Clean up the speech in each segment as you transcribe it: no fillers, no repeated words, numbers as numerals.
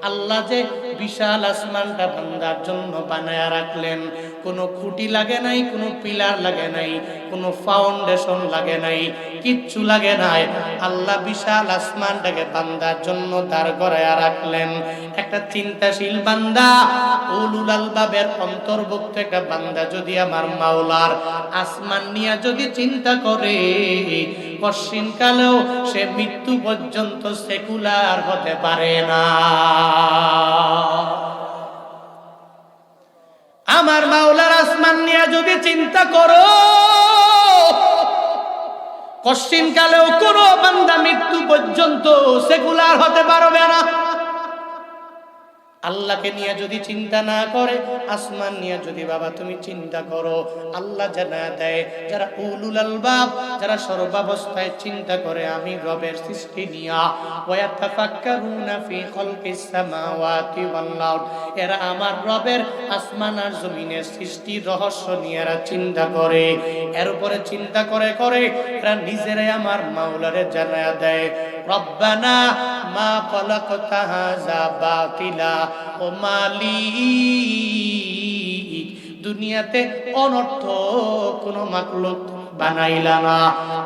আল্লাহ যে বিশাল আসমানটা বান্দার জন্য বানায়া রাখলেন, কোনো খুঁটি লাগে নাই, কোনো পিলার লাগে নাই, কোনো ফাউন্ডেশন লাগে নাই, কিচ্ছু লাগে নাই। আল্লাহ বিশাল আসমানটাকে বান্দার জন্য দাঁড় করায়া রাখলেন। একটা চিন্তাশীল বান্দা, উলুল আলবাবের অন্তর্ভুক্ত একটা বান্দা যদি আমার মাওলার আসমান নিয়ে যদি চিন্তা করে, পশ্চিমকালেও সে মৃত্যু পর্যন্ত সেকুলার হতে পারে না। আমার মাওলার আসমান নিয়ে যদি চিন্তা করো, পশ্চিমকালেও কোনো বান্দা মৃত্যু পর্যন্ত সেকুলার হতে পারবে না। আল্লাহকে নিয়ে যদি চিন্তা না করে, আসমান নিয়ে যদি বাবা তুমি চিন্তা করো, আল্লাহ জানা দেয় যারা উলুল আলবাব, যারা সর্বাবস্থায় চিন্তা করে আমি রবের সৃষ্টি নিয়া, ওয়াতাফাক্কারুনা ফি খালকিস সামাওয়াতি ওয়াল আরদ, এরা আমার রবের আসমান আর জমিনের সৃষ্টির রহস্য নিয়ে এরা চিন্তা করে। এর উপরে চিন্তা করে করে এরা নিজেরাই আমার মাওলারে জানা দেয়, রব্বানা মা খালাকতা হাযা বাতিলা ও মালিক, দুনিয়াতে অনর্থক কোন মাখলুক বানাইলা না,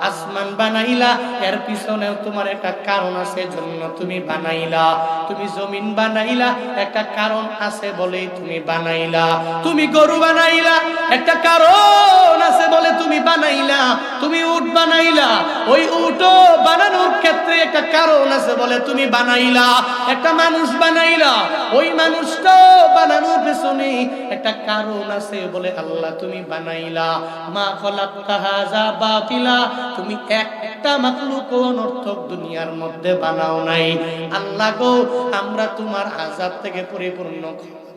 আসমান বানাইলা, এর পিছনেও তোমার একটা কারণ আছে, জন্য তুমি বানাইলা। তুমি জমিন বানাইলা, একটা কারণ আছে বলেই তুমি বানাইলা। তুমি গরু বানাইলা, একটা কারণ আছে বলে তুমি বানাইলা। তুমি উট বানাইলা, ওই উটও বানানোর ক্ষেত্রে একটা কারণ আছে বলে তুমি বানাইলা। একটা মানুষ বানাইলা, ওই মানুষটাও বানানোর পেছনে একটা কারণ আছে বলে আল্লাহ তুমি বানাইলা। মা খালাকতা হাযা বাতিলা, তুমি একটা মাখলুক অনর্থক দুনিয়ার মধ্যে বানাও নাই। আল্লাহ গো, আমরা তোমার আযাব থেকে পরিপূর্ণ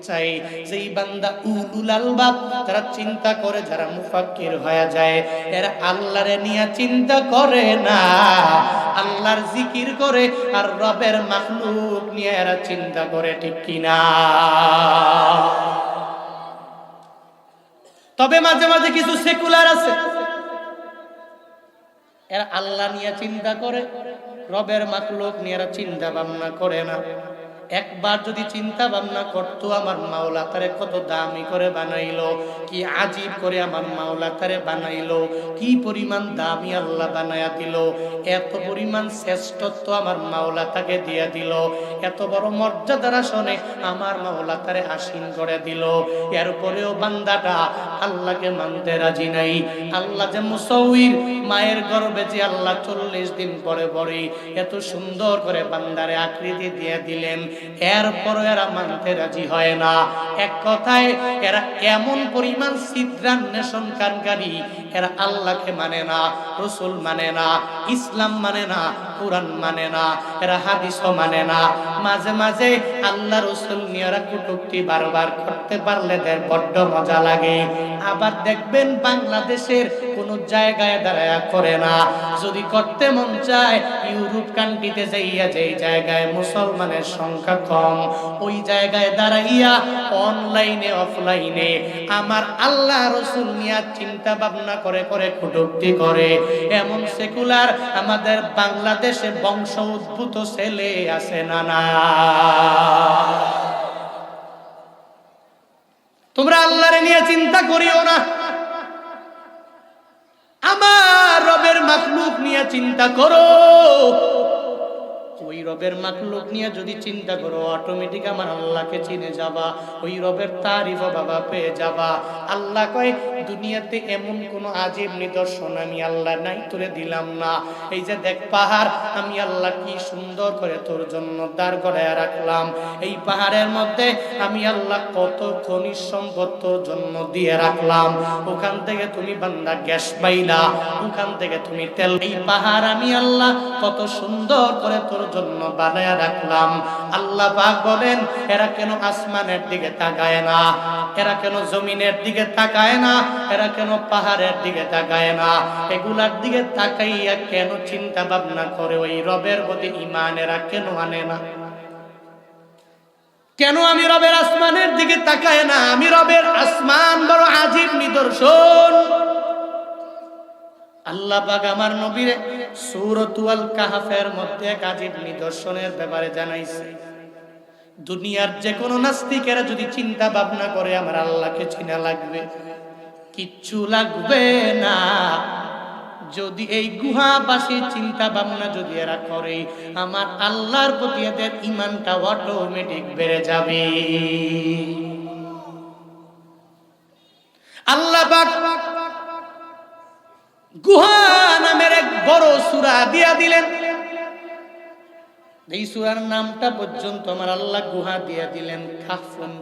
চাই। যেই বান্দা উলুল আলবাব, যারা চিন্তা করে, যারা মুফাক্কির হয়ে যায়, এরা আল্লাহরে নিয়ে চিন্তা করে না, আল্লাহর জিকির করে আর রবের মাখলুক নিয়ে এরা চিন্তা করে, ঠিক কিনা? তবে মাঝে মাঝে কিছু সেকুলার আছে, এরা আল্লাহ নিয়ে চিন্তা করে, রবের মাখলুক নিয়ে এরা চিন্তা ভাবনা করে না। একবার যদি চিন্তা ভাবনা করতো, আমার মাওলা তারে কত দামি করে বানাইলো, কি আজীব করে আমার মাওলা তারে বানাইলো, কি পরিমাণ দামি আল্লাহ বানায়া দিল, এত পরিমাণ শ্রেষ্ঠত্ব আমার মাওলা তাকে দিয়ে দিল, এত বড় মর্যাদার আসনে আমার মাওলা তারে আসীন করে দিল। এরপরেও বান্দাটা আল্লাহকে মানতে রাজি নাই। আল্লাহ যে মুসাউইর, মায়ের গর্ভে যে আল্লাহ 40 দিন পরে পরে এত সুন্দর করে বান্দারে আকৃতি দিয়ে দিলেন, এরপরও এরা মানতে রাজি হয় না। এক কথায় এরা এমন পরিমাণ ছিদ্রান্বেষণকারী, এরা আল্লাহকে মানে না, রাসূল মানে না, ইসলাম মানে না, কোরআন মানে না, এরা হাদিসও মানে না। মাঝে মাঝে আল্লাহ রাসূল নিয়ে এরা কটূক্তি বারবার করতে পারলে এদের বড্ড মজা লাগে। আবার দেখবেন বাংলাদেশের কোন জায়গায় দাঁড়ায়া করে না, যদি করতে মন চায় ইউরোপ কান্ট্রিতে যাইয়া, যেই জায়গায় মুসলমানের সংখ্যা কম, ওই জায়গায় দাঁড়াইয়া অনলাইনে অফলাইনে আমার আল্লাহ রাসূল নিয়ে চিন্তা ভাবনা করে করে কটূক্তি করে। এমন সেকুলার আমাদের বাংলাদেশে বংশ উদ্ভূত ছেলে আছে না? না, তোমরা আল্লাহরে নিয়ে চিন্তা করিও না, আমার রবের মাখলুক নিয়ে চিন্তা করো। ওই রবের মাখলুক নিয়ে যদি চিন্তা করো, অটোমেটিক আমার আল্লাহকে চিনে যাবা, ওই রবের তারিফ বাবা পেয়ে যাবা। আল্লাহ কয়, দুনিয়াতে এমন কোন আজীব নিদর্শন আমি আল্লাহ নাই তোরে দিলাম না। এই যে দেখ পাহাড়, আমি আল্লাহ কি সুন্দর করে তোর জন্য দাঁড় করায় রাখলাম। এই পাহাড়ের মধ্যে আমি আল্লাহ কত খনিজ সম্পদ তোর জন্য দিয়ে রাখলাম। ওখান থেকে তুমি বান্দা গ্যাস পাইলা, ওখান থেকে তুমি তেল। এই পাহাড় আমি আল্লাহ কত সুন্দর করে তোর জন্য বানায়া রাখলাম। আল্লাহ পাক বলেন, এরা কেন আসমানের দিকে তাকায় না, এরা কেন জমিনের দিকে তাকায় না, এরা কেন পাহাড়ের দিকে তাকায় না, এগুলার দিকে তাকাইয়া কেন চিন্তা ভাবনা করে ওই রবের প্রতি ঈমান এরা কেন আনে না? কেন আমি রবের আসমানের দিকে তাকায় না? আমি রবের আসমান বড় আজীব নিদর্শন। আল্লাহ পাক আমার নবীরে সূরাতুল কাহফের মধ্যে এক আজীব নিদর্শনের ব্যাপারে জানাইছে। দুনিয়ার যে কোনো নাস্তিকেরা যদি চিন্তা ভাবনা করে আমার আল্লাহকে চিনা লাগবে, কিচ্ছু লাগবে না। যদি এই গুহাবাসীর চিন্তা ভাবনা যদি এরা করে, আমার আল্লাহর প্রতি এদের ঈমানটা অটোমেটিক বেড়ে যাবে। আল্লাহ পাক গুহা নামের এক বড় সূরা দিয়া দিলেন। এই সূরার নামটা পর্যন্ত আমার আল্লাহ গুহা দিয়া দিলেন কাহফুন।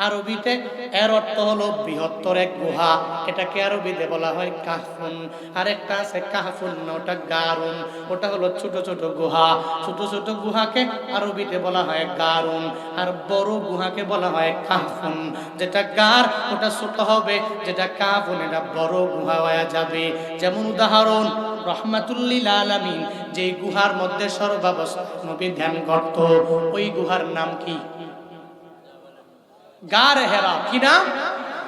আরবিতে এর অর্থ হলো বৃহত্তর এক গুহা, এটাকে আরবিতে বলা হয় কাহফুন। আর একটা আছে কাহফুন না, ওটা গারুন, ওটা হলো ছোট ছোট গুহা। ছোট ছোট গুহাকে আরবিতে বলা হয় গারুন, আর বড় গুহাকে বলা হয় কাহফুন। যেটা গার ওটা ছোট হবে, যেটা কাহফুন এটা বড় গুহা হয়ে যাবে। যেমন উদাহরণ, রহমাতুল্লিল আলামিন যে গুহার মধ্যে সর্বাবস্থা নবী ধ্যান করত, ওই গুহার নাম কি? গার হেরা। কি নাম?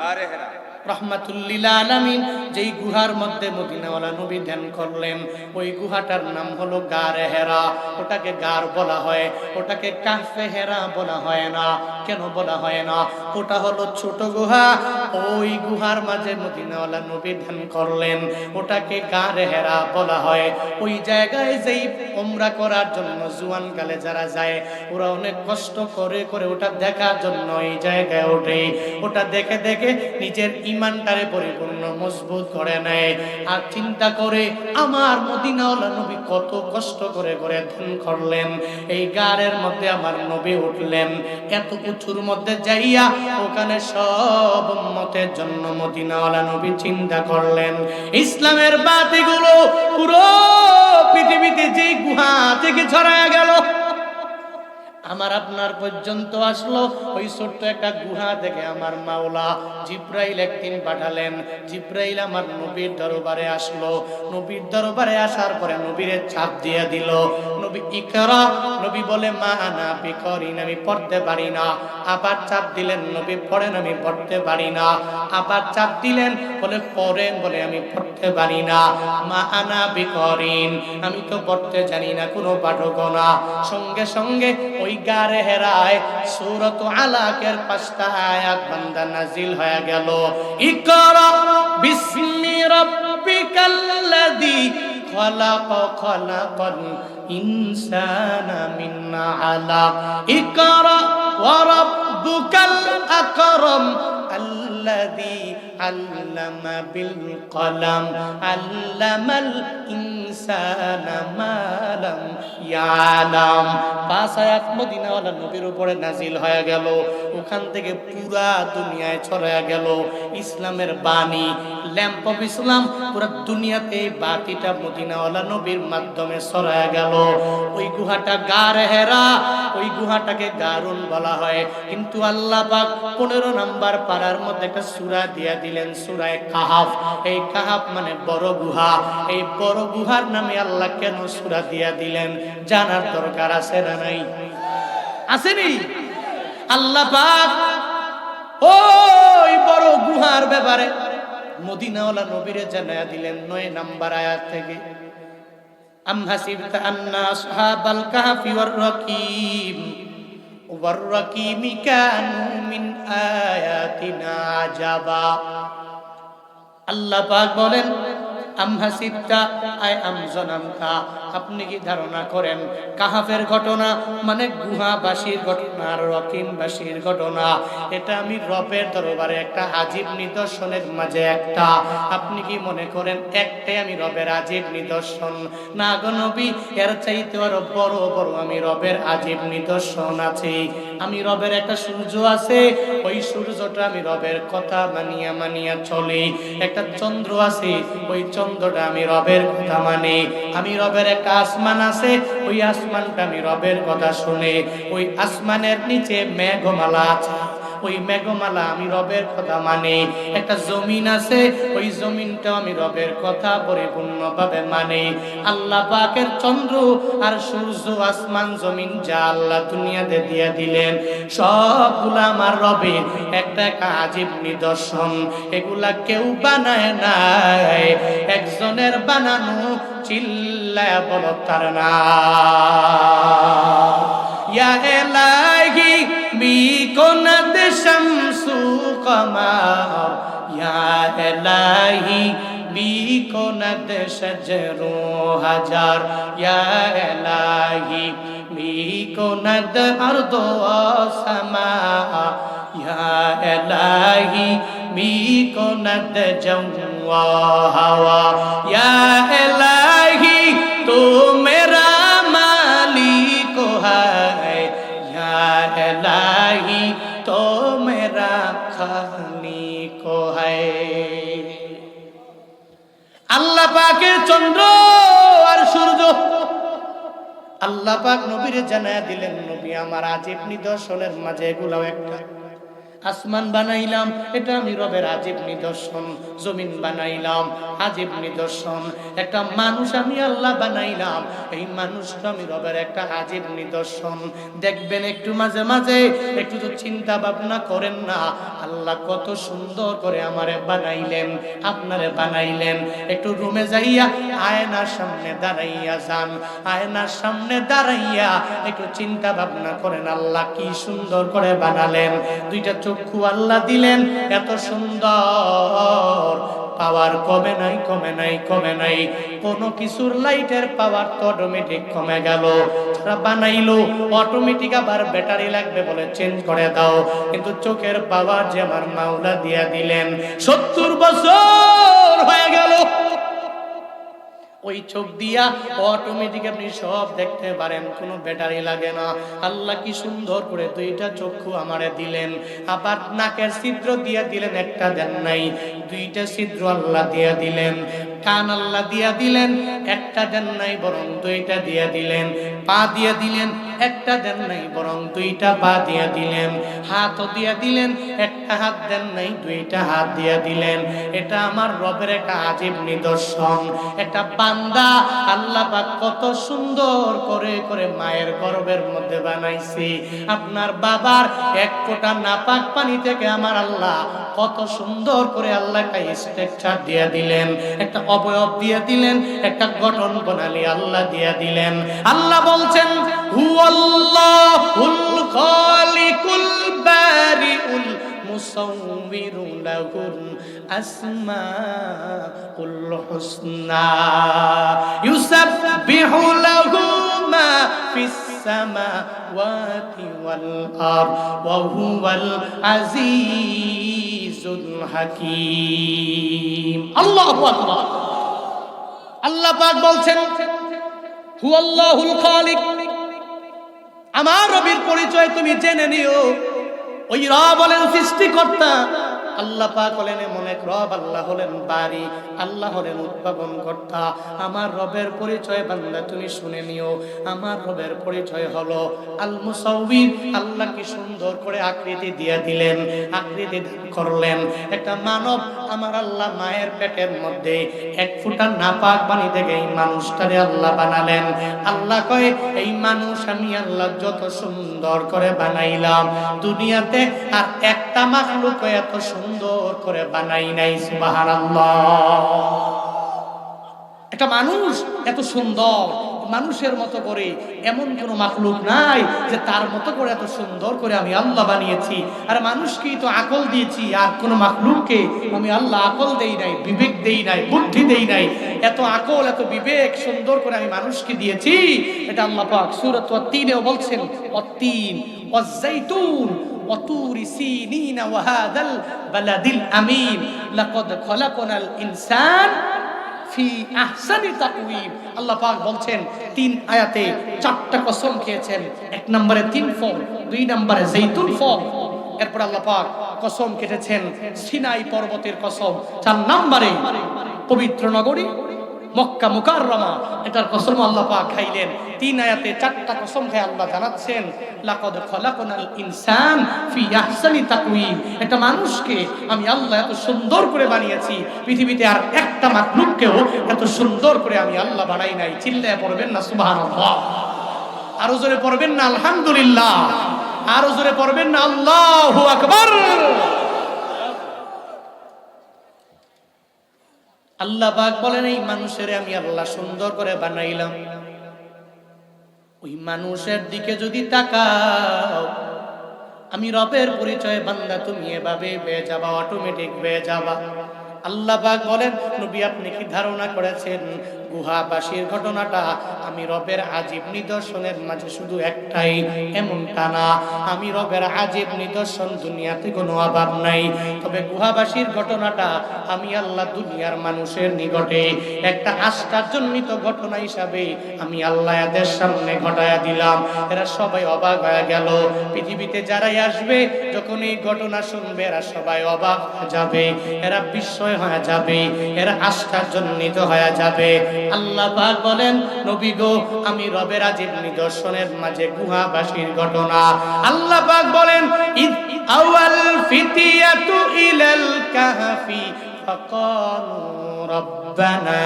গার হেরা। রহমাতুল্লিল আলামিন যেই গুহার মধ্যে মদিনাওয়ালা নবী ধ্যান করলেন, ওই গুহাটার নাম হলো গার হেরা। ওটাকে গার বলা হয়, ওটাকে কাহফে হেরা বলা হয় না। কেন বলা হয় না? ওটা হলো ছোট গুহা, ওই গুহার মাঝে মদিনাওয়ালা নবী ধ্যান করলেন, ওটাকে গার হেরা বলা হয়। ওই জায়গায় যেই উমরা করার জন্য জুয়ানকালে যারা যায়, ওরা অনেক কষ্ট করে করে ওটা দেখার জন্য এই জায়গায় ওঠে। ওটা দেখে দেখে নিজের ঈমানটারে পরিপূর্ণ মজবুত করে নেয়, আর চিন্তা করে আমার মদিনাওয়ালা নবী কত কষ্ট করে করে ধ্যান করলেন, এই গারের মধ্যে আমার নবী উঠলেন। এত উঁচুর মধ্যে যাইয়া ওখানে সব উম্মতের জন্য মদিনাওয়ালা নবী চিন্তা করলেন ইসলামের বাতিগুলো পুরো পৃথিবীতে যে গুহা থেকে ছড়ায় গেল, আমার আপনার পর্যন্ত আসলো। ওই ছোট্ট একটা গুহা থেকে আমার মাওলা জিব্রাইল একদিন পাঠালেন। জিব্রাইল আমার নবীর দরবারে আসলো। নবীর দরবারে আসার পরে নবীরে চাপ দিয়ে দিল, নবী ইকরা। নবী বলে মা আনা বিকরিন, আমি পড়তে পারি না। আবার চাপ দিলেন, নবী পড়েন, আমি পড়তে পারি না। আবার চাপ দিলেন, বলে পড়েন, বলে আমি পড়তে পারি না। মা আনা বিকরিন, আমি তো পড়তে জানি না, কোনো পাঠক না। সঙ্গে সঙ্গে ওই গারে হেরায় সূরাত আলাকের 5টা আয়াত বান্দা নাজিল হয়ে গেল। ইকরা বিসমি রাব্বিকাল্লাযী খালাক খালাকাল ইনসানা মিন আলাক ইকরা ওয়া রাব্বুকাল আকরাম আল্লাযী আল্লামা বিল কলম আল্লামাল ইনসানা মা লাম ইয়ালাম। 5 আয়াত মদিনাওয়ালা নবীর উপরে নাজিল হয়ে গেল। ওখান থেকে পুরা দুনিয়ায় ছড়ায় গেল ইসলামের বাণী, ল্যাম্প অফ ইসলাম। পুরা দুনিয়াতে এই বাতিটা মদিনাওয়ালা নবীর মাধ্যমে ছড়ায় গেল। ওই গুহাটা গার হেরা, ওই গুহাটাকে গারুন বলা হয়। কিন্তু আল্লাহ পাক 15 নাম্বার পারার মধ্যে একটা সূরা দিয়া দিলেন, সূরা কাহাফ। এই কাহাফ মানে বড় গুহা। এই বড় গুহার নামে আল্লাহ কেন সূরা দিয়া দিলেন জানার দরকার আছে না নাই? আসেনি? আল্লাহ পাক ওই বড় গুহার ব্যাপারে মদিনাওয়ালা নবীরে জানায়া দিলেন 9 নাম্বার আয়াত থেকে। আম হাসিবতা আন্না আসহাবাল কাহফি ওয়ার রাকিম কানু মিন আয়াতিনা আজাবা। আল্লাহ পাক বলেন আম হাসিবতা আই আম জানামতা, আপনি কি ধারণা করেন কাহাফের ঘটনা মানে গুহাবাসীর ঘটনা, আর রকিমবাসীর ঘটনা, এটা আমি রবের দরবারে একটা আজীব নিদর্শনের মাঝে একটা। আপনি কি মনে করেন একটাই আমি রবের আজীব নিদর্শন? না গো নবী, এর চাইতে আরো বড় বড় আমি রবের আজীব নিদর্শন আছে। আমি রবের একটা সূর্য আছে, ওই সূর্যটা আমি রবের কথা মানিয়া মানিয়া চলে। একটা চন্দ্র আছে, ওই চন্দ্রটা আমি রবের কথা মানে। আমি রবের একটা আসমান আছে, ওই আসমানটা আমি রবের কথা শুনে। ওই আসমানের নিচে মেঘমালা আছে, ওই মেঘমালা আমি রবের কথা মানে। একটা জমিন আছে, ওই জমিনটা আমি রবের কথা পরিপূর্ণভাবে মানে। আল্লাহ পাকের চন্দ্র আর সূর্য, আসমান, জমিন যা আল্লাহ দুনিয়াতে দিয়ে দিলেন, সবগুলা আমার রবের একটা একটা আজীব নিদর্শন। এগুলা কেউ বানায় নাই, একজনের বানানো। চিল্লায়া বলো তার নাম। ইয়া ইলাহি আমার ইয়া ইলাহি বিকুনাদ শাজরু হাজার ইয়া ইলাহি বিকুনাদ আরদু ওয়াসমা ইয়া ইলাহি বিকুনাদ জাওয়া হাওয়া ইয়া ইলাহি তু মেরা মালিক है या इलाही तो मेरा खालिक है। আল্লাহ পাকের চন্দ্র আর সূর্য আল্লাহ পাক নবীরে জানায়া দিলেন, নবী আমার আজীব নিদর্শনের মাঝে এগুলাও একটা। আসমান বানাইলাম, এটা আমি রবের আজীব নিদর্শন। জমিন বানাইলাম, আজীব নিদর্শন। একটা মানুষ আমি আল্লাহ বানাইলাম, এই মানুষটা আমি রবের একটা আজীব নিদর্শন। দেখবেন একটু মাঝে মাঝে একটু তো চিন্তা ভাবনা করেন না, আল্লাহ কত সুন্দর করে আমারে বানাইলেন, আপনারে বানাইলেন। একটু রুমে যাইয়া আয়নার সামনে দাঁড়াইয়া যান, আয়নার সামনে দাঁড়াইয়া একটু চিন্তা ভাবনা করেন, আল্লাহ কি সুন্দর করে বানালেন। দুইটা চক্ষু আল্লাহ দিলেন, এত সুন্দর। পাওয়ার কমে নাই, কমে নাই, কমে নাই। কোন কিছুর লাইটের পাওয়ার তো অটোমেটিক কমে গেল। যারা বানাইলো অটোমেটিক আবার ব্যাটারি লাগবে বলে চেঞ্জ করে দাও। কিন্তু চোখের পাওয়ার যে আমার মাওলা দিয়া দিলেন, 70 বছর হয়ে গেল, ওই চোখ দিয়া অটোমেটিক আপনি সব দেখতে পারেন, কোনো ব্যাটারি লাগে না। আল্লাহ কি সুন্দর করে দুইটা চক্ষু আমারে দিলেন। আবার নাকের ছিদ্র দিয়া দিলেন, একটা দেন নাই, দুইটা ছিদ্র আল্লাহ দিয়া দিলেন। কান আল্লাহ দিয়া দিলেন, একটা দেন নাই বরং দুইটা দিয়া দিলেন। পা দিয়া দিলেন, একটা দেন নাই বরং দুইটা পা দিয়া দিলেন। হাতও দিয়া দিলেন, একটা হাত দেন নাই, দুইটা হাত দিয়া দিলেন। এটা আমার রবের একটা আজীব নিদর্শন। একটা বান্দা আল্লাহ পাক কত সুন্দর করে করে মায়ের গর্ভের মধ্যে বানাইছি। আপনার বাবার এক ফোঁটা নাপাক পানি থেকে আমার আল্লাহ কত সুন্দর করে আল্লাহ একটা স্ট্রাকচার দিয়ে দিলেন, একটা অবয়ব দিয়ে দিলেন, একটা গঠন প্রণালী আল্লাহ দিয়ে দিলেন। আল্লাহ বলছেন, হুয়াল্লাহুল খালিকুল বারিউল মুসাউবিরু লাহুল আসমাউল হুসনা ইউসাববিহু লাহু মা ফিস সামাওয়াতি ওয়াল আরদ ওয়া হুয়াল আজিজুল হাকীম। আল্লাহু আকবার। আল্লাহ পাক বলছেন, হুয়াল্লাহুল খালিক, আমার রবের পরিচয় তুমি জেনে নিও। ওই রব হলেন সৃষ্টিকর্তা, আল্লাহ পাক হলেন এমন এক রব, আল্লাহ হলেন বারি, আল্লাহ হলেন উদ্ভাবন কর্তা। আমার রবের পরিচয় বান্দা তুমি শুনে নিও। আমার রবের পরিচয় হলো আল মুসাউবির। আল্লাহ কি সুন্দর করে আকৃতি দিয়ে দিলেন, আকৃতি করলেন। একটা মানব আমার আল্লাহ মায়ের পেটের মধ্যে এক ফোঁটা নাপাক পানি থেকে এই মানুষটারে আল্লাহ বানালেন। আল্লাহ কয়, এই মানুষ আমি আল্লাহ যত সুন্দর করে বানাইলাম, দুনিয়াতে আর একটা মাখলুক এত সুন্দর করে বানাই নাই। সুবহানাল্লাহ। একটা মানুষ এত সুন্দর, মানুষের মতো করে এমন কোন মাখলুক নাই যে তার মতো করে এত সুন্দর করে আমি আল্লাহ বানিয়েছি। আর মানুষকেই তো আকল দিয়েছি, আর কোন মাখলুককে আমি আল্লাহ আকল দেই নাই, বিবেক দেই নাই, বুদ্ধি দেই নাই। এত আকল, এত বিবেক সুন্দর করে আমি মানুষকে দিয়েছি। এটা আল্লাহ পাক সূরা আত-তিনেও বলছেন, অত-তিন ওয়াজ-জাইতুন وطور سينين وهذا البلد الأمين لقد خلقنا الإنسان في أحسن تقويم। আল্লাহ পাক বলছেন, 3 আয়াতে 4টা কসম খেয়েছেন। 1 নম্বরে 3 ফল, 2 নম্বরে জৈতুন ফল, এরপর আল্লাহ পাক কসম কেটেছেন সিনাই পর্বতের কসম, 4 নম্বরে পবিত্র নগরী মক্কা মুকাররমা, এটার কসম আল্লাহ পাক খাইলেন। 3 আয়াতে 4টা কসম খেয়ে আল্লাহ জানাচ্ছেন, লাকাদ খলাকনাল ইনসান ফি আহসানি তাকওয়িম। একটা মানুষকে আমি আল্লাহ এত সুন্দর করে বানিয়েছি, পৃথিবীতে আর একটা মাখলুককেও এত সুন্দর করে আমি আল্লাহ বানাই নাই। চিল্লায়ে পড়বেন না সুবহানাল্লাহ? আরো জোরে পড়বেন না আলহামদুলিল্লাহ? আরো জোরে পড়বেন না আল্লাহু আকবার? আল্লাহ পাক বলেন, এই মানুষের আমি আল্লাহ সুন্দর করে বানাইলাম। ওই মানুষের দিকে যদি তাকাও, আমি রবের পরিচয় বান্দা, তুমি এভাবে পেয়ে যাবা, অটোমেটিক পেয়ে যাবা। আল্লাহ পাক বলেন, নবী আপনি কি ধারণা করেছেন গুহাবাসীর ঘটনাটা আমি রবের আজীব নিদর্শনের মাঝে শুধু একটাই? এমনটা না, আমি রবের আজীব নিদর্শন দুনিয়াতে কোনো অভাব নাই। তবে গুহাবাসীর ঘটনাটা আমি আল্লাহ দুনিয়ার মানুষের নিকটে একটা আশ্চর্যজনিত ঘটনা হিসাবে আমি আল্লাহ এদের সামনে ঘটায়া দিলাম। এরা সবাই অবাক হয়ে গেল। পৃথিবীতে যারাই আসবে যখন এই ঘটনা শুনবে এরা সবাই অবাক হয়ে যাবে, এরা বিস্ময় হয়ে যাবে, এরা আশ্চর্যান্বিত হয়ে যাবে। আল্লাহ পাক বলেন, নবী গো আমি রবের আজীব নিদর্শনের মাঝে গুহাবাসীর ঘটনা আল্লাহ পাক বলেন, ইদ আওয়াল ফিতিয়াতু ইলাল কাহফি ফাকালু রব্বানা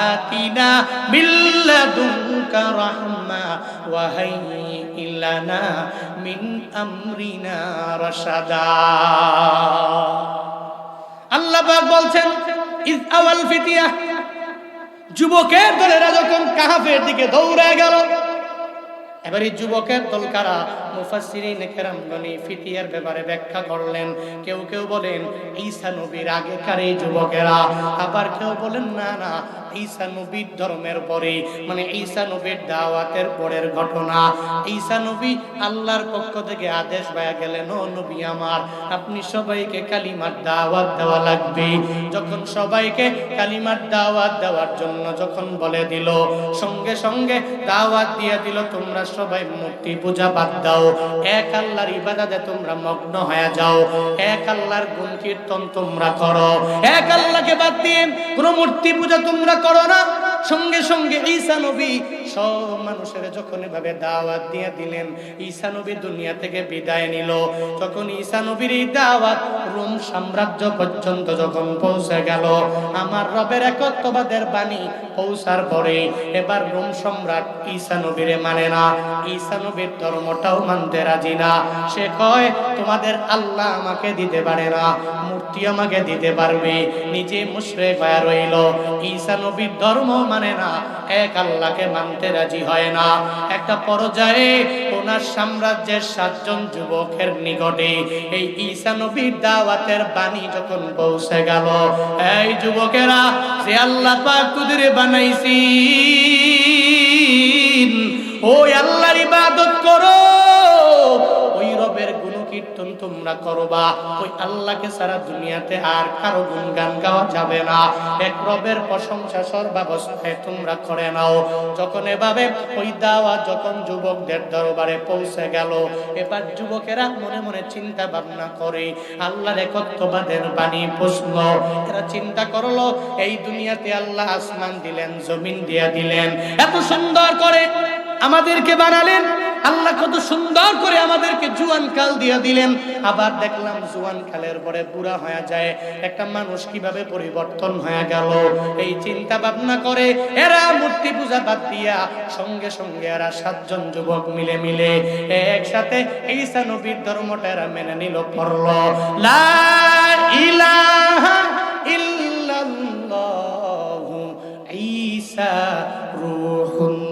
আতিনা মিন লাদুনকা রাহমা ওয়া হাইয়্যি লানা মিন আমরিনা রাশাদা। আল্লাহ পাক বলছেন, ইজ আওয়াল ফিতিয়া, যুবকের দলেরা যখন কাহাফের দিকে দৌড়ে গেল। এবার এই যুবকের দল কারা? মুফাসসিরিনে কেরামগণ ফিতিয়ার ব্যাপারে ব্যাখ্যা করলেন। কেউ কেউ বলেন ঈসা নবীর আগেকার এই যুবকেরা, আবার কেউ বলেন না না ঈসা নবীর ধর্মের পরে, মানে ঈসা নবীর দাওয়াতের পরের ঘটনা। ঈসা নবী আল্লাহর পক্ষ থেকে আদেশ পাওয়া গেলেন, ও নবী আমার, আপনি সবাইকে কালিমার দাওয়াত দেওয়া লাগবে। যখন সবাইকে কালিমার দাওয়াত দেওয়ার জন্য যখন বলে দিল, সঙ্গে সঙ্গে দাওয়াত দিয়ে দিল, তোমরা সবাই মূর্তি পূজা বাদ দাও, এক আল্লাহর ইবাদতে তোমরা মগ্ন হয়ে যাও, এক আল্লাহর গুণ কীর্তন তোমরা করো, এক আল্লাহকে বাদ দিয়ে কোন মূর্তি পূজা তোমরা করো না। সঙ্গে সঙ্গে ঈসা নবী সব মানুষের যখন এভাবে দাওয়াত দিয়ে দিলেন, ঈসা নবী দুনিয়া থেকে বিদায় নিল। যখন ঈসা নবীর এই দাওয়াত রোম সাম্রাজ্য পর্যন্ত যখন পৌঁছে গেল, আমার রবের একত্ববাদের বাণী পৌঁছার পরে এবার রোম সম্রাট ঈসা নবীরে মানে না, ঈসা নবীর ধর্মটাও মানতে রাজি না। সে কয়, তোমাদের আল্লাহ আমাকে দিতে পারে না, মূর্তি আমাকে দিতে পারবে, নিজে মুশরিক হয়ে রইল। ঈসা নবীর ধর্ম মানে না, এক আল্লাহকে মানতে রাজি হয় না। একটা পর্যায়ে ওনার সাম্রাজ্যের 7 জন যুবকের নিকটে এই ঈসা নবীর দাওয়াতের বাণী যখন পৌঁছে গেল, এই যুবকেরা, যে আল্লাহ পাক তোদের বানাইছি ওই আল্লাহর ইবাদত করো, ওই রবের গুণ কীর্তন তোমরা করবা, ওই আল্লাহকে সারা দুনিয়াতে আর কারো গুণগান গাওয়া যাবে না, এক রবের প্রশংসা সর্বাবস্থায় তোমরা করে নাও। যখন এভাবে ওই দাওয়াত যখন যুবকদের দরবারে পৌঁছে গেল, এবার যুবকেরা মনে মনে চিন্তা ভাবনা করে আল্লাহর একত্ববাদের বাণী প্রশ্ন। এরা চিন্তা করলো, এই দুনিয়াতে আল্লাহ আসমান দিলেন, জমিন দিয়া দিলেন, এত সুন্দর করে আমাদেরকে বানালেন, আল্লাহ কত সুন্দর করে আমাদেরকে জুয়ান কাল দিয়ে দিলেন। আবার দেখলাম জুয়ান কালের পরে বুড়া হয়ে যায়, একটা মানুষ কিভাবে পরিবর্তন হয়ে গেল। এই চিন্তা ভাবনা করে এরা মূর্তি পূজা বাদ দিয়া সঙ্গে সঙ্গে এরা 7 জন যুবক মিলে মিলে একসাথে ঈসা নবীর ধর্মটা এরা মেনে নিল, পড়ল লা ইলাহা ইল্লাল্লাহু ঈসা রূহুল্লাহ।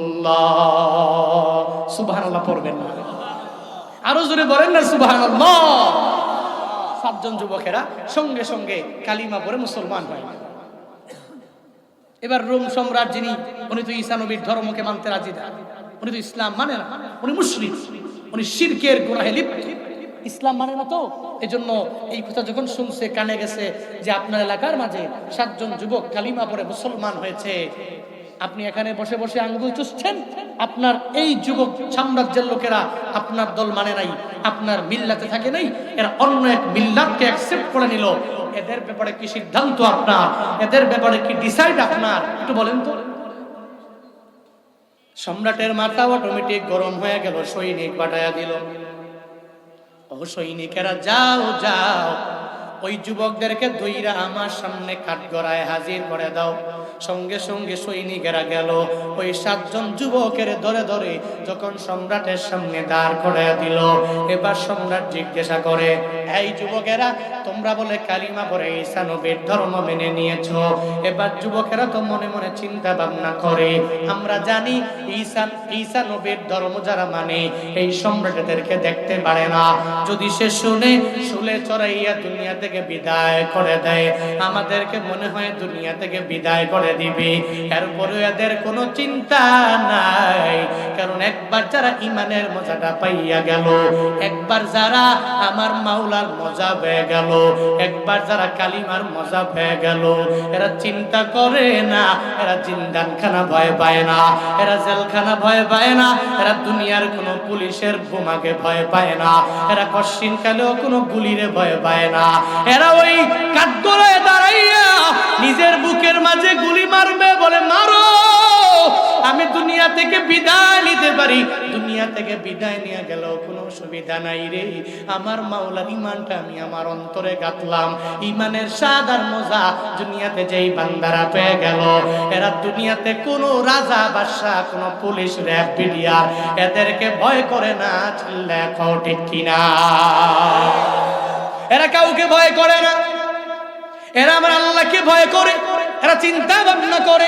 সুবহানাল্লাহ পড়বেন না, আরো জোরে বলেন না সুবহানাল্লাহ। 7 জন যুবকেরা সঙ্গে সঙ্গে কালিমা পড়ে মুসলমান হয়। এবার রোম সম্রাট যিনি, উনি তো ঈসা নবীর ধর্মকে মানতে রাজি না, উনি তো ইসলাম মানে না, উনি মুশরিক, উনি শিরকের গুনাহে লিপ্ত, ইসলাম মানে না। তো এজন্য এই কথা যখন শুনছে, কানে গেছে যে আপনার এলাকার মাঝে 7 জন যুবক কালিমা পড়ে মুসলমান হয়েছে, আপনি এখানে বসে বসে আঙ্গুল চুষছেন, আপনার এই যুবক সাম্রাজ্যের লোকেরা আপনার দল মানে নাই, আপনার মিল্লাতে থাকে নাই, এরা অন্য এক মিল্লাতকে অ্যাকসেপ্ট করে নিল। এদের ব্যাপারে কি সিদ্ধান্ত আপনার? এদের ব্যাপারে কি ডিসাইড আপনার? একটু বলেন তো। সম্রাটের মাথা অটোমেটিক গরম হয়ে গেল, সৈনিক পাঠায়া দিল, ও সৈনিকেরা যাও যাও, ওই যুবকদেরকে ধইরা আমার সামনে কাঠগড়ায় হাজির করে দাও। সঙ্গে সঙ্গে সৈনিকেরা গেল, ওই 7 জন যুবকের ধরে ধরে যখন সম্রাটের সামনে দাঁড় করায় দিল, এবার সম্রাট জিজ্ঞাসা করে, এই যুবকেরা, তোমরা বলে কালিমা পড়ে ঈসা নবীর ধর্ম মেনে নিয়েছো। এবার যুবকেরা তো মনে মনে চিন্তা ভাবনা করে, আমরা জানি ঈসা নবীর ধর্ম যারা মানে এই সম্রাটদেরকে দেখতে পারে না, যদি সে শুলে চড়াইয়া দুনিয়া থেকে বিদায় করে দেয়, আমাদেরকে মনে হয় দুনিয়া থেকে বিদায় করে দিবে। এরপরে এদের কোনো চিন্তা নাই, কারণ একবার যারা ইমানের মজাটা পাইয়া গেল, একবার যারা আমার মাওলার মজা পেয়ে গেল, একবার যারা কালিমার মজা পেয়ে গেল, এরা চিন্তা করে না, এরা জিন্দানখানা ভয় পায় না, এরা জেলখানা ভয় পায় না, এরা দুনিয়ার কোনো পুলিশের বোমাকে ভয় পায় না, এরা কশিন কালেও কোনো গুলিরে ভয় পায় না। এরা ওই কাঠগড়ায় দাঁড়াইয়া নিজের বুকের মাঝে গুলি মারবে, বলে মারো, আমি দুনিয়া থেকে বিদায় নিতে পারি, দুনিয়া থেকে বিদায় নিয়ে গেল কোনো অসুবিধা নাই রে। আমার মাওলার ইমানটা আমি আমার অন্তরে গাঁথলাম, ইমানের স্বাদ আর মজা দুনিয়াতে যেই বান্দারা পেয়ে গেল, এরা দুনিয়াতে কোনো রাজা বাদশা, কোনো পুলিশ, র‍্যাব, বিডিআর এদেরকে ভয় করে না। লেখো ঠিক কিনা? এরা কাউকে ভয় করে না, এরা আমার আল্লাহকে ভয় করে, এরা চিন্তা ভাবনা করে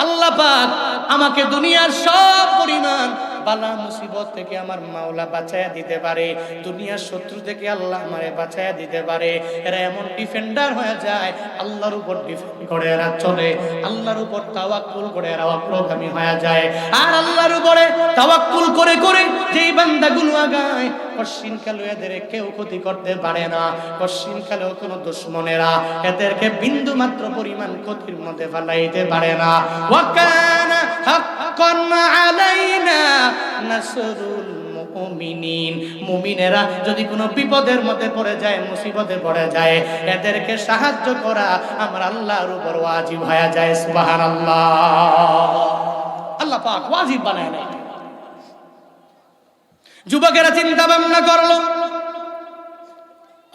আল্লাহ পাক আমাকে দুনিয়ার সব পরিমাণ বালা মুসিবত থেকে আমার মাওলা বাঁচায়া দিতে পারে, দুনিয়ার শত্রু থেকে আল্লাহ আমারে বাঁচায়া দিতে পারে। এরা এমন ডিফেন্ডার হয়ে যায়, আল্লাহর উপর ডিফেন্ড করে এরা চলে, আল্লাহর উপর তাওয়াক্কুল করে এরা অগ্রগামী হয়ে যায়। আর আল্লাহর উপরে তাওয়াক্কুল করে করে যেই বান্দাগুলো আগায়, কশিন কালেও এদের কেউ ক্ষতি করতে পারে না, কশিন কালেও কোনো দুশমনেরা এদেরকে বিন্দু মাত্র পরিমাণ ক্ষতির মধ্যে ফেলাইতে পারে না। ওয়া কানা হাক্কান আলাইনা নাসরুল মুমিনিন, মুমিনেরা যদি কোনো বিপদের মধ্যে পড়ে যায়, মুসিবতে পড়ে যায়, এদেরকে সাহায্য করা আমার আল্লাহর উপর ওয়াজিব হয়ে যায়। সুবহানাল্লাহ, আল্লাহ পাক ওয়াজিব বানায় নেয়। যুবকেরা চিন্তা ভাবনা করলো,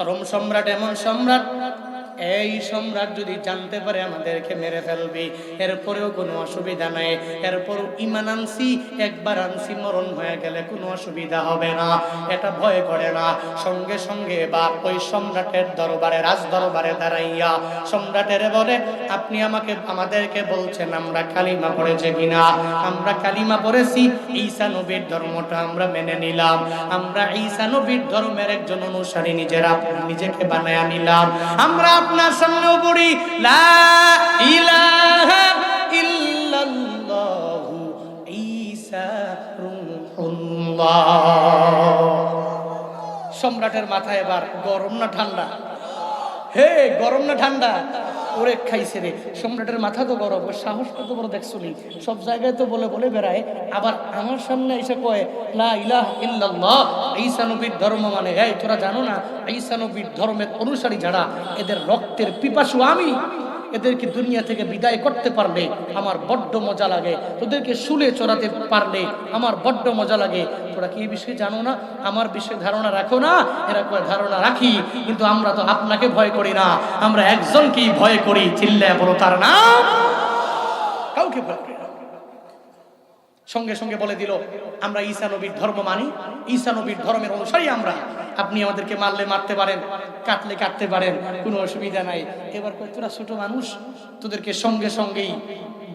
রোম সম্রাট এমন সম্রাট, এই সম্রাট যদি জানতে পারে আমাদেরকে মেরে ফেলবে, এরপরেও কোনো অসুবিধা নাই, এরপর ইমান আনছি, একবার আনছি, মরণ হয়ে গেলে কোনো অসুবিধা হবে না, এটা ভয় করে না। সঙ্গে সঙ্গে বা ওই সম্রাটের দরবারে, রাজ দরবারে দাঁড়াইয়া সম্রাটের বলে, আপনি আমাদেরকে বলছেন আমরা কালিমা পড়েছে কিনা? আমরা কালিমা পড়েছি, ঈসা নবীর ধর্মটা আমরা মেনে নিলাম, আমরা ঈসা নবীর ধর্মের একজন অনুসারী নিজেকে বানায়া নিলাম। আমরা আপনার সামনেও পড়ি লা ইলাহা ইল্লাল্লাহু ঈসা রূহুল্লাহ। সম্রাটের মাথায় এবার গরম না ঠান্ডা? হে, গরম না ঠান্ডা? ওরে খাইছে রে, সম্রাটের মাথা তো গরম, ওর সাহস কত বড় দেখছো নি, সব জায়গায় তো বলে বলে বেড়ায়, আবার আমার সামনে এসে কয় লা ইলাহা ইল্লাল্লাহ ঈসা নবীর ধর্ম মানে। এই তোরা জানো না, ঈসা নবীর ধর্মের অনুসারী যারা, এদের রক্তের পিপাসু আমি, এদেরকে দুনিয়া থেকে বিদায় করতে পারলে আমার বড্ড মজা লাগে, তোদেরকে শুলে চড়াতে পারলে আমার বড্ড মজা লাগে। তোরা কি এই বিষয়ে জানো না? আমার বিষয়ে ধারণা রাখো না? এরা কয় ধারণা রাখি, কিন্তু আমরা তো আপনাকে ভয় করি না, আমরা একজনকেই ভয় করি, চিল্লায় বলো তার নাম, কাউকে ভয় করি না। সঙ্গে সঙ্গে বলে দিল, আমরা ঈসা নবীর ধর্ম মানি, ঈসা নবীর ধর্মের অনুসারী আমরা, আপনি আমাদেরকে মারলে মারতে পারেন, কাটলে কাটতে পারেন, কোনো অসুবিধা নাই। এবার কয় তোরা ছোট মানুষ, তোদেরকে সঙ্গে সঙ্গেই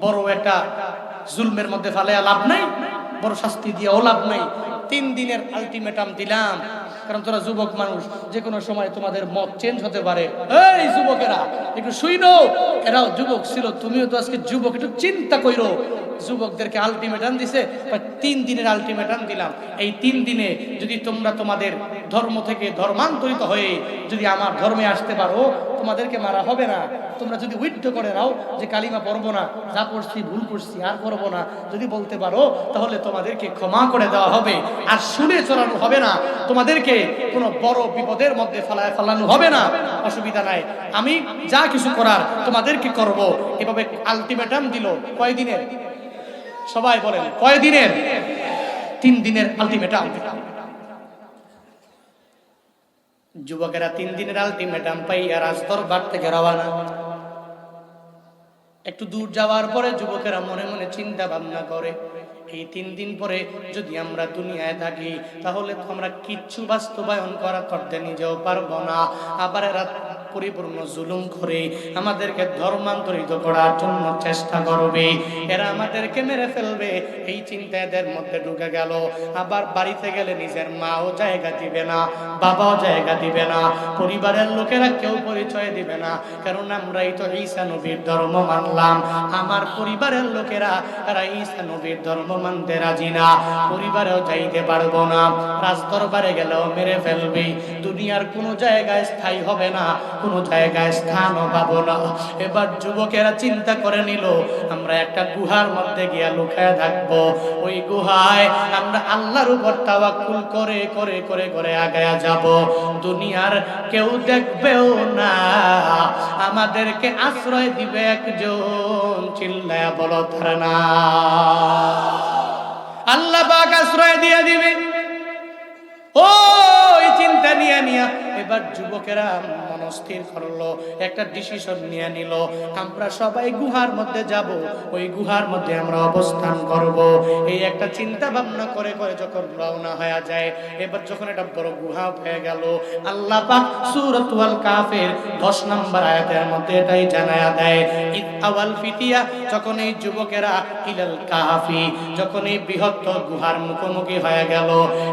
বড় একটা জুলমের মধ্যে ফেলাইয়া লাভ নাই, বড় শাস্তি দিয়েও লাভ নাই, 3 দিনের আলটিমেটাম দিলাম, কারণ তোরা যুবক মানুষ, যে কোনো সময় তোমাদের মত চেঞ্জ হতে পারে। এই যুবকেরা একটু শুইনো, এরাও যুবক ছিল, তুমিও তো আজকে যুবক, একটু চিন্তা কইরো। যুবকদেরকে আলটিমেটাম দিছে, 3 দিনের আলটিমেটাম দিলাম, এই 3 দিনে যদি তোমরা তোমাদের ধর্ম থেকে ধর্মান্তরিত হয়ে যদি আমার ধর্মে আসতে পারো, তোমাদেরকে মারা হবে না। তোমরা যদি উইথড্র করে নাও যে কালিমা পড়বো না, যা পড়ছি ভুল করছি আর পড়বো না, যদি বলতে পারো, তাহলে তোমাদেরকে ক্ষমা করে দেওয়া হবে, আর শুনে চলানো হবে না, তোমাদেরকে কোনো বড় বিপদের মধ্যে ফেলানো হবে না, অসুবিধা নাই, আমি যা কিছু করার তোমাদেরকে করব। এভাবে আলটিমেটাম দিল। কয় দিনের? সবাই বলেন কয় দিনের? 3 দিনের আলটিমেটাম। যুবকেরা 3 দিনের আলটিমেটাম পাইয়া রাজদরবার থেকে রওনা। একটু দূর যাওয়ার পরে যুবকেরা মনে মনে চিন্তা ভাবনা করে, এই 3 দিন পরে যদি আমরা দুনিয়ায় থাকি তাহলে তো আমরা কিচ্ছু বাস্তবায়ন করতে নিজেও পারবো না। আবার এরা পরিপূর্ণ জুলুম করে আমাদেরকে ধর্মান্তরিত করার জন্য চেষ্টা করবে, এরা আমাদেরকে মেরে ফেলবে, এই চিন্তা এদের মধ্যে ঢুকে গেল। আবার বাড়িতে গেলে নিজের মাও জায়গা দিবে না, বাবাও জায়গা দিবে না, পরিবারের লোকেরা কেউ পরিচয় দিবে না, কারণ আমরাই তো ঈসা নবীর ধর্ম মানলাম। আমার পরিবারের লোকেরা তারা ঈসা নবীর ধর্ম মানতে রাজি না, পরিবারেও যাইতে পারবো না, রাজদরবারে গেলেও মেরে ফেলবে, দুনিয়ার কোনো জায়গায় স্থায়ী হবে না, কোনো জায়গায় স্থানও পাবো না। এবার যুবকেরা চিন্তা করে নিল, আমরা একটা গুহার মধ্যে গিয়া লুকায় থাকবো, ওই গুহায় আমরা আল্লাহর উপর তাওয়াক্কুল করে করে করে করে আগায়া যাব, দুনিয়ার কেউ দেখবেও না, আমাদেরকে আশ্রয় দিবে একজন, চিল্লায়া বলো তার না। আল্লাহ পাক আশ্রয় দিয়ে দিবে। ওই চিন্তা নিয়ে নিয়া এবার যুবকেরা মনস্থির করলো, একটা ডিসিশন নিয়ে নিল, আমরা সবাই গুহার মধ্যে যাব, ওই গুহার মধ্যে আমরা অবস্থান করব। এই একটা চিন্তা ভাবনা করে করে যখন রওনা হয়ে যায়, এবার যখন এটা বড় গুহা হয়ে গেল, আল্লাহ পাক সূরাতুল কাফের 10 নম্বর আয়াতের মধ্যে এটাই জানায়া দেয়, ইদ আওয়াল ফিতিয়া, যখন এই যুবকেরা ইলাল কাফি, যখন এই বৃহত্তর গুহার মুখোমুখি হয়ে গেল,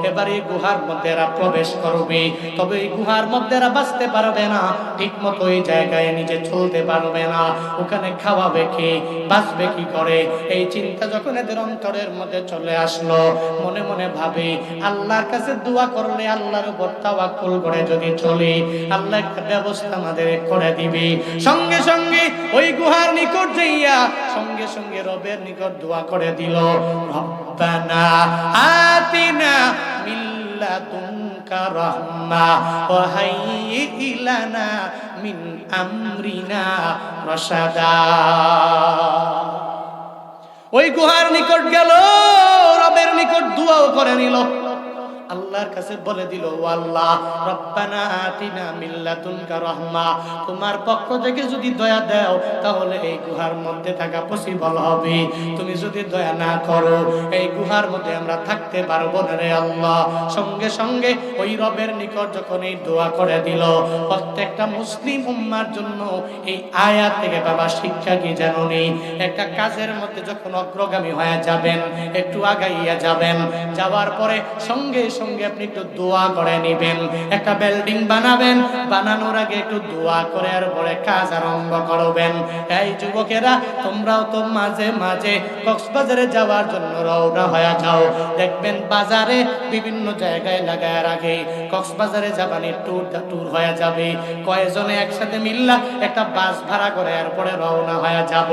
এবার এই গুহার মধ্যে এরা প্রবেশ করবে, তবে এই গুহার মধ্যে এরা বাঁচতে পারবে না, ঠিক মতো এই জায়গায় নিজে চলতে পারবে না, ওখানে খাওয়াবে কি, বাঁচবে কি করে, এই চিন্তা যখন এদের অন্তরের মধ্যে চলে আসলো, মনে মনে ভাবে আল্লাহর কাছে দোয়া করলে, আল্লাহর উপর তাওয়াক্কুল করে যদি চলি, আল্লাহ একটা ব্যবস্থা আমাদের করে দিবে। সঙ্গে সঙ্গে ওই গুহার নিকট যাইয়া সঙ্গে সঙ্গে রবের নিকট দোয়া করে দিল, রব্বানা আতিনা মিন লাদুনকা রাহমা ওয়া হাইয়্যি লানা মিন আমরিনা রাশাদা। ওই গুহার নিকট গেল, রবের নিকট দোয়াও করে নিল, আল্লাহর কাছে বলে দিল, ও আল্লাহ, রব্বানা আতিনা মিন লাদুনকা রাহমা, তোমার পক্ষ থেকে যদি দয়া দাও তাহলে এই গুহার মধ্যে থাকা পসিবল হবে, তুমি যদি দয়া না করো এই গুহার মধ্যে আমরা থাকতে পারবো না রে আল্লাহ। সঙ্গে সঙ্গে ওই রবের নিকট যখন এই দোয়া করে দিল, প্রত্যেকটা মুসলিম উম্মার জন্য এই আয়াত থেকে বাবা শিক্ষা কি জানো নেই, একটা কাজের মধ্যে যখন অগ্রগামী হয়ে যাবেন, একটু আগাইয়া যাবেন, যাওয়ার পরে সঙ্গে সঙ্গে আপনি একটু দোয়া করে নেবেন। একটা বিল্ডিং বানাবেন, বানানোর আগে একটু দোয়া করে আর পরে কাজ আরম্ভ করবেন। এই যুবকেরা, তোমরাও তো মাঝে মাঝে কক্সবাজারে যাওয়ার জন্য রওনা হয়ে যাও, দেখবেন বাজারে বিভিন্ন জায়গায় লাগায় রাখে, কক্সবাজারে যাবানি ট্যুর হয়ে যাবে, কয়েকজনে একসাথে মিল্লা একটা বাস ভাড়া করে এরপরে রওনা হয়ে যাব,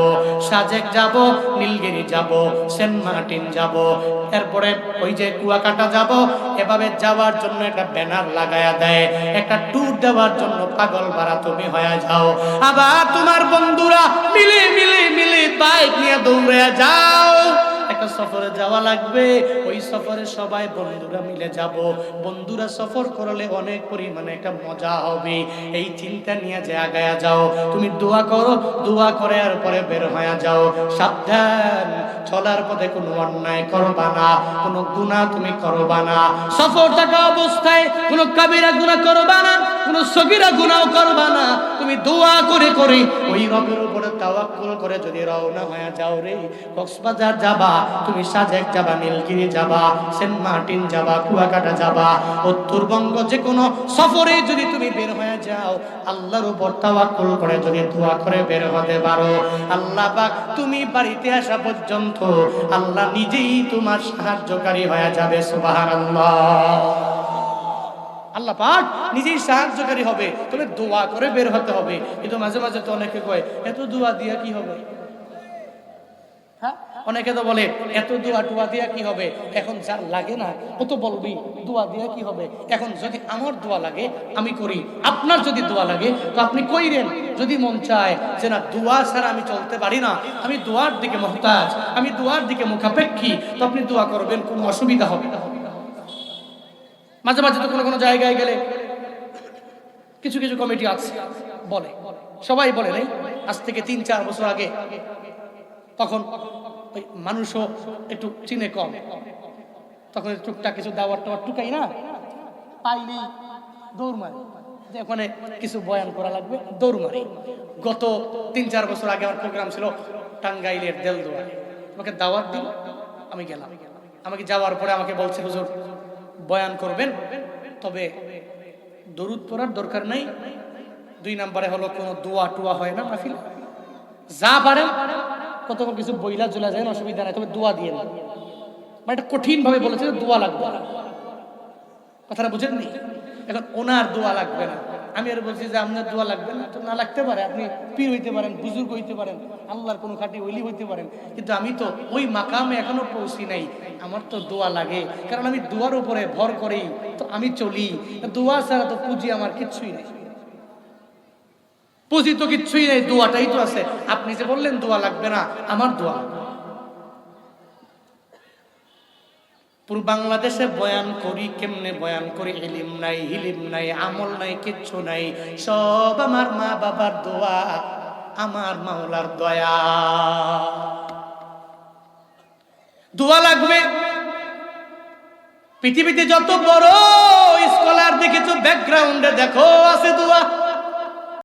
সাজেক যাব, নীলগিরি যাব, সেন্ট মার্টিন যাব, এরপরে ওই যে কুয়াকাটা যাব। এভাবে যাওয়ার জন্য একটা ব্যানার লাগায়া দেয়, একটা ট্যুর দেওয়ার জন্য পাগল ভাড়া তুমি হয়ে যাও। আবার তোমার বন্ধুরা মিলে মিলে মিলে বাইক নিয়ে দৌড়ে যাও, একটা সফরে যাওয়া লাগবে, ওই সফরে সবাই বন্ধুরা মিলে যাব, বন্ধুরা সফর করলে অনেক পরিমাণে একটা মজা হবে, এই চিন্তা নিয়ে যে আগায়া যাও। তুমি দোয়া করো, দোয়া করে আর পরে বের হয়ে যাও। সাবধান, চলার পথে কোনো অন্যায় করবা না, কোনো গুনাহ তুমি করবা না, সফর থাকা অবস্থায় কোনো কাবিরা গুনাহ করবা না, কোনো সগীরা গুনাহ করবা না। তুমি দোয়া করে করে ওই রবের উপরে তাওয়াক্কুল করে যদি রওনা হয়ে যাও রে, কক্সবাজার যাবা, তুমি সাজেক যাবা, নীলগিরি যাবা, সেন্ট মার্টিন যাবা, কুয়াকাটা যাবা, উত্তরবঙ্গ যে কোনো সফরে যদি তুমি বের হয়ে যাও, আল্লাহর উপর তাওয়াক্কুল করে যদি দোয়া করে বের হতে পারো, আল্লাহ পাক তুমি বাড়িতে আসা পর্যন্ত আল্লাহ নিজেই তোমার সাহায্যকারী হয়ে যাবে। সুবহানাল্লাহ। আল্লাহ পাক নিজেই সাহায্যকারী হবে, তবে দোয়া করে বের হতে হবে। কিন্তু মাঝে মাঝে তো অনেকে কয়, এত দোয়া দিয়া কি হবে? হ্যাঁ, অনেকে তো বলে এত দোয়া টুয়া দিয়া কি হবে, এখন যার লাগে না ও তো বলবি দোয়া দিয়া কি হবে। এখন যদি আমার দোয়া লাগে আমি করি, আপনার যদি দোয়া লাগে তো আপনি কইরেন। যদি মন চায় যে না দোয়া ছাড়া আমি চলতে পারি না, আমি দোয়ার দিকে মুহতাজ, আমি দোয়ার দিকে মুখাপেক্ষী, তো আপনি দোয়া করবেন, কোনো অসুবিধা হবে না। মাঝে মাঝে তো কোনো কোনো জায়গায় গেলে কিছু কিছু কমিটি আছে বলে, সবাই বলে নাই, আজ থেকে 3-4 বছর আগে, তখন ওই মানুষও একটু চিনে কম, তখন টুকটাক কিছু দাওয়ার টাওয়ার টুকাই না, পাইলেই দৌড় মারে যে ওখানে কিছু বয়ান করা লাগবে, দৌড় মারে। গত 3-4 বছর আগে আমার প্রোগ্রাম ছিল টাঙ্গাইলের দেলদুয়ায়, আমাকে দাওয়াত দিল, আমি গেলাম। আমাকে যাওয়ার পরে আমাকে বলছে, হুজুর বয়ান করবেন, তবে দরুদ পড়ার দরকার নাই, 2 নম্বরে হলো কোনো দোয়া টোয়া হয় না মাহফিল, যা পারেন কতক্ষণ কিছু বইলা চলে যায়, অসুবিধা নাই, তবে দোয়া দিয়ে না। মানে এটা কঠিন ভাবে বলেছে যে দোয়া লাগবে না, কথাটা বুঝেননি? এখন ওনার দোয়া লাগবে না, আমি আর বলছি যে আপনার দোয়া লাগবে না, তো না লাগতে পারে, আপনি পীর হইতে পারেন, বুজুর্গ হইতে পারেন, আল্লাহর কোনো খাঁটি ওলি হইতে পারেন, কিন্তু আমি তো ওই মাকামে এখনো পৌঁছি নাই, আমার তো দোয়া লাগে, কারণ আমি দোয়ার উপরে ভর করি, তো আমি চলি, দোয়া ছাড়া তো পুঁজি আমার কিচ্ছুই নেই, পুঁজি তো কিচ্ছুই নেই, দোয়াটাই তো আছে। আপনি যে বললেন দোয়া লাগবে না, আমার দোয়া। পুরো বাংলাদেশে বয়ান করি, কেমনে বয়ান করি, ইলিম নাই, হিলিম নাই, আমল নাই, কিচ্ছু নাই, সব আমার মা বাবার দোয়া, আমার মাওলার দয়া। দোয়া লাগবে। পৃথিবীতে যত বড় স্কলার দেখেছো, ব্যাকগ্রাউন্ডে দেখো আছে